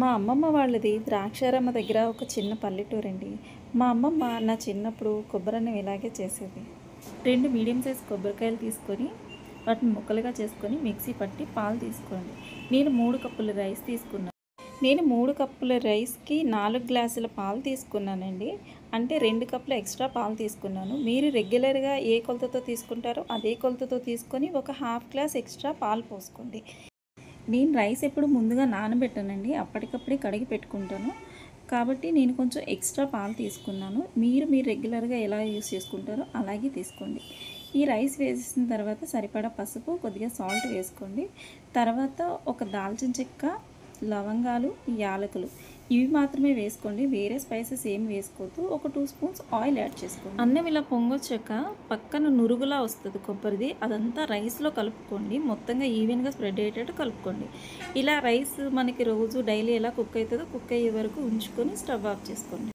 మా అమ్మమ్మ వాళ్ళది ద్రాక్షారామ దగ్గర ఒక చిన్న పల్లెటూరండి. మా అమ్మమ్మ నా చిన్నప్పుడు కొబ్బరన్నం ఇలాగే చేసేది. 2 మీడియం సైజ్ కొబ్బరికాయలు తీసుకొని వాటిని ముక్కలుగా చేసుకొని మిక్సీ పట్టి పాలు తీసుకోండి. నేను 3 కప్పుల రైస్ తీసుకున్నాను. నేను 3 కప్పుల రైస్‌కి 4 గ్లాసుల పాలు తీసుకున్నానండి. అంటే 2 కప్పులు ఎక్స్ట్రా పాలు తీసుకున్నాను. మీరు రెగ్యులర్‌గా ఏ కొలతతో తీసుకుంటారో అదే కొలతతో తీసుకొని ఒక హాఫ్ గ్లాస్ ఎక్స్ట్రా పాలు పోసుకోండి. నేను రైస్ ఎప్పుడు ముందుగా నానబెట్టానండి, అప్పటికప్పుడే కడిగి పెట్టుకుంటాను. కాబట్టి నేను కొంచెం ఎక్స్ట్రా పాలు తీసుకున్నాను. మీరు రెగ్యులర్గా ఎలా యూస్ చేసుకుంటారో అలాగే తీసుకోండి. ఈ రైస్ వేసిన తర్వాత సరిపడా పసుపు, కొద్దిగా సాల్ట్ వేసుకోండి. తర్వాత ఒక దాల్చిన చెక్క, లవంగాలు, యాలకులు ఇవి మాత్రమే వేసుకోండి. వేరే స్పైసెస్ ఏం వేసుకోవద్దు. ఒక 2 స్పూన్స్ ఆయిల్ యాడ్ చేసుకోండి. అన్నం ఇలా పొంగొచ్చాక పక్కన నురుగులా వస్తుంది కొబ్బరిది, అదంతా రైస్లో కలుపుకోండి. మొత్తంగా ఈవెన్గా స్ప్రెడ్ అయ్యేటట్టు కలుపుకోండి. ఇలా రైస్ మనకి రోజు డైలీ ఎలా కుక్ అవుతుందో కుక్ అయ్యే వరకు ఉంచుకొని స్టవ్ ఆఫ్ చేసుకోండి.